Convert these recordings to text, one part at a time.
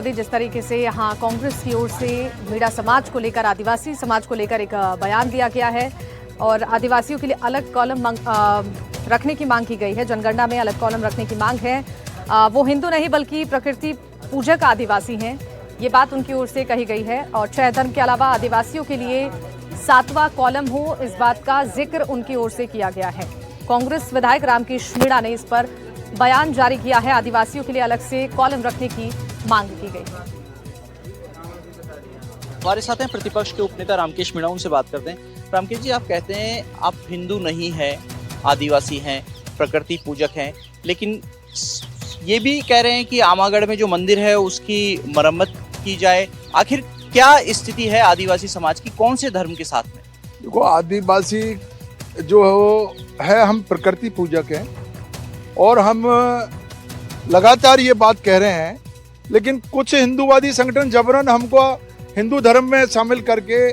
जिस तरीके से यहाँ कांग्रेस की ओर से मीणा समाज को लेकर, आदिवासी समाज को लेकर एक बयान दिया गया है और आदिवासियों के लिए अलग कॉलम रखने की मांग की गई है। जनगणना में अलग कॉलम रखने की मांग है। वो हिंदू नहीं बल्कि प्रकृति पूजक आदिवासी हैं, ये बात उनकी ओर से कही गई है। और क्षय धर्म के अलावा आदिवासियों के लिए 7वां कॉलम हो, इस बात का जिक्र उनकी ओर से किया गया है। कांग्रेस विधायक रामकेश मीणा ने इस पर बयान जारी किया है। आदिवासियों के लिए अलग से कॉलम रखने की मांग की गई। हमारे साथ हैं प्रतिपक्ष के उपनेता रामकेश मीणा, उनसे बात करते हैं। रामकेश जी, आप कहते हैं आप हिंदू नहीं हैं, आदिवासी हैं, प्रकृति पूजक हैं, लेकिन ये भी कह रहे हैं कि आमागढ़ में जो मंदिर है उसकी मरम्मत की जाए। आखिर क्या स्थिति है आदिवासी समाज की, कौन से धर्म के साथ में? देखो, आदिवासी जो है हम प्रकृति पूजक हैं और हम लगातार ये बात कह रहे हैं, लेकिन कुछ हिंदूवादी संगठन जबरन हमको हिंदू धर्म में शामिल करके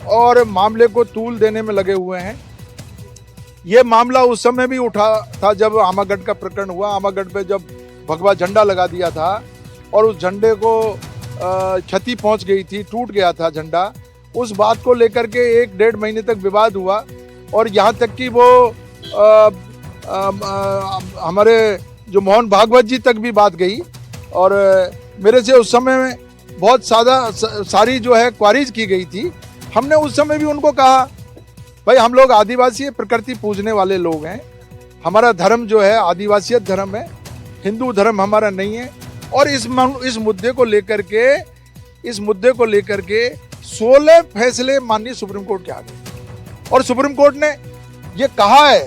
और मामले को तूल देने में लगे हुए हैं। ये मामला उस समय भी उठा था जब आमागढ़ का प्रकरण हुआ। आमागढ़ पे जब भगवा झंडा लगा दिया था और उस झंडे को क्षति पहुंच गई थी, टूट गया था झंडा। उस बात को लेकर के 1-1.5 महीने तक विवाद हुआ और यहाँ तक कि वो हमारे जो मोहन भागवत जी तक भी बात गई और मेरे से उस समय में बहुत सारी जो है क्वारीज की गई थी। हमने उस समय भी उनको कहा, भाई हम लोग आदिवासी प्रकृति पूजने वाले लोग हैं, हमारा धर्म जो है आदिवासियत धर्म है, हिंदू धर्म हमारा नहीं है। और इस मुद्दे को लेकर के 16 फैसले माननीय सुप्रीम कोर्ट के आ गए और सुप्रीम कोर्ट ने ये कहा है,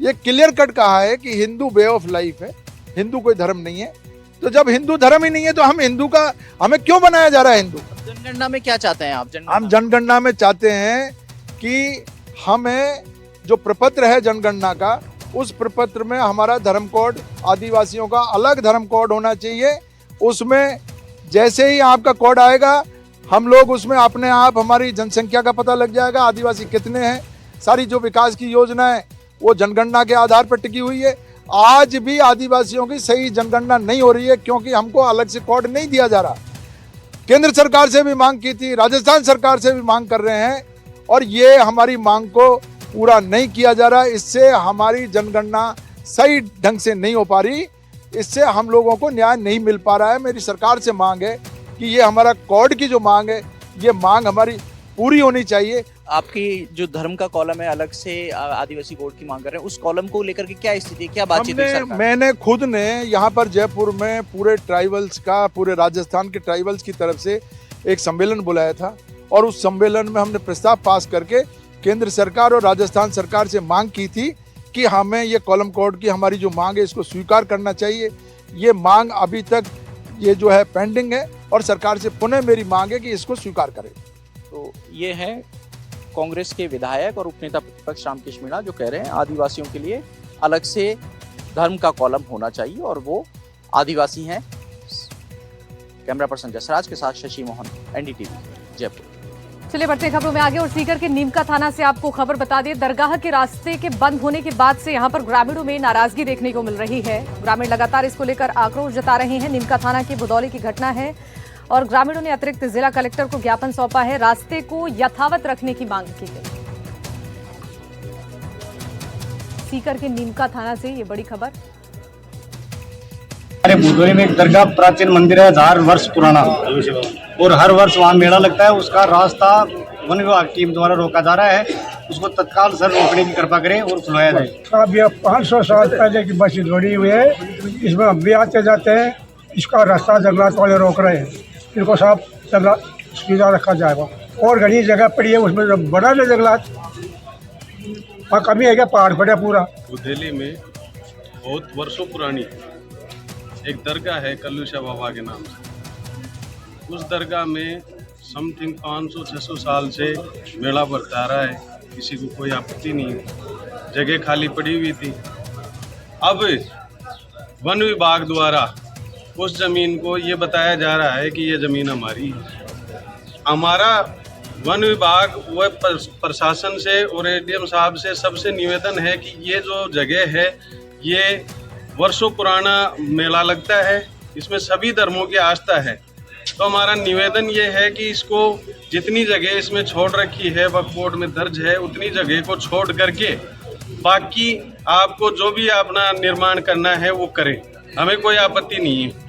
ये क्लियर कट कहा है कि हिंदू वे ऑफ लाइफ है, हिंदू कोई धर्म नहीं है। तो जब हिंदू धर्म ही नहीं है तो हमें क्यों बनाया जा रहा है हिंदू? जनगणना में क्या चाहते हैं आप? हम जनगणना में चाहते हैं कि हमें जो प्रपत्र है जनगणना का, उस प्रपत्र में हमारा धर्म कोड, आदिवासियों का अलग धर्म कोड होना चाहिए। उसमें जैसे ही आपका कोड आएगा, हम लोग उसमें अपने आप हमारी जनसंख्या का पता लग जाएगा, आदिवासी कितने हैं। सारी जो विकास की योजना है वो जनगणना के आधार पर टिकी हुई है। आज भी आदिवासियों की सही जनगणना नहीं हो रही है क्योंकि हमको अलग से कोड नहीं दिया जा रहा। केंद्र सरकार से भी मांग की थी, राजस्थान सरकार से भी मांग कर रहे हैं और ये हमारी मांग को पूरा नहीं किया जा रहा। इससे हमारी जनगणना सही ढंग से नहीं हो पा रही, इससे हम लोगों को न्याय नहीं मिल पा रहा है। मेरी सरकार से मांग है कि ये हमारा कोड की जो मांग है, ये मांग हमारी पूरी होनी चाहिए। आपकी जो धर्म का कॉलम है, अलग से आदिवासी कोड की मांग कर रहे हैं, उस कॉलम को लेकर के क्या स्थिति, क्या बातचीत है सरकार? मैंने खुद ने यहाँ पर जयपुर में पूरे ट्राइबल्स का, पूरे राजस्थान के ट्राइबल्स की तरफ से एक सम्मेलन बुलाया था और उस सम्मेलन में हमने प्रस्ताव पास करके केंद्र सरकार और राजस्थान सरकार से मांग की थी कि हमें ये कॉलम कोड की हमारी जो मांग है इसको स्वीकार करना चाहिए। ये मांग अभी तक ये जो है पेंडिंग है और सरकार से पुनः मेरी मांग है कि इसको स्वीकार करें। तो ये है कांग्रेस के विधायक और उपनेता प्रतिपक्ष रामकेश मीणा, जो कह रहे हैं आदिवासियों के लिए अलग से धर्म का कॉलम होना चाहिए और वो आदिवासी हैं। कैमरा पर्सन जसराज के साथ शशि मोहन, एनडीटीवी, जयपुर। चलिए बढ़ते खबरों में आगे और सीकर के नीमका थाना से आपको खबर बता दें। दरगाह के रास्ते के बंद होने के बाद से यहां पर ग्रामीणों में नाराजगी देखने को मिल रही है। ग्रामीण लगातार इसको लेकर आक्रोश जता रहे हैं। नीमका थाना की बुदौली की घटना है और ग्रामीणों ने अतिरिक्त जिला कलेक्टर को ज्ञापन सौंपा है। रास्ते को यथावत रखने की मांग की गई। सीकर के नीमका थाना से ये बड़ी खबर। हमारे बुदौली में एक दरगाह प्राचीन मंदिर है, 1000 वर्ष पुराना, और हर वर्ष वहाँ मेला लगता है। उसका रास्ता वन विभाग टीम द्वारा रोका जा रहा है, उसको तत्काल सर रोकने की कृपा करें और खुलवाया जाए। अब यह 500 साल पहले की बस जोड़ी हुई है, इसमें हम भी आते जाते हैं। इसका रास्ता जंगलात वाले रोक रहे हैं, इनको साफ जंगलात सीधा रखा जाएगा। और घनी जगह पड़ी है, उसमें जब बड़ा है जंगलात, वहाँ कमी है क्या, पहाड़ पड़े पूरा। बुदेली में बहुत वर्षों पुरानी एक दरगाह है कल्लूशा बाबा के नाम से। उस दरगाह में समथिंग 500-600 साल से मेला बरता रहा है, किसी को कोई आपत्ति नहीं है। जगह खाली पड़ी हुई थी। अब वन विभाग द्वारा उस जमीन को ये बताया जा रहा है कि ये जमीन हमारी है। हमारा वन विभाग व प्रशासन से और एडीएम साहब से सबसे निवेदन है कि ये जो जगह है, ये वर्षों पुराना मेला लगता है, इसमें सभी धर्मों की आस्था है। तो हमारा निवेदन ये है कि इसको जितनी जगह इसमें छोड़ रखी है वक्फ बोर्ड में दर्ज है उतनी जगह को छोड़ करके बाकी आपको जो भी अपना निर्माण करना है वो करें, हमें कोई आपत्ति नहीं है।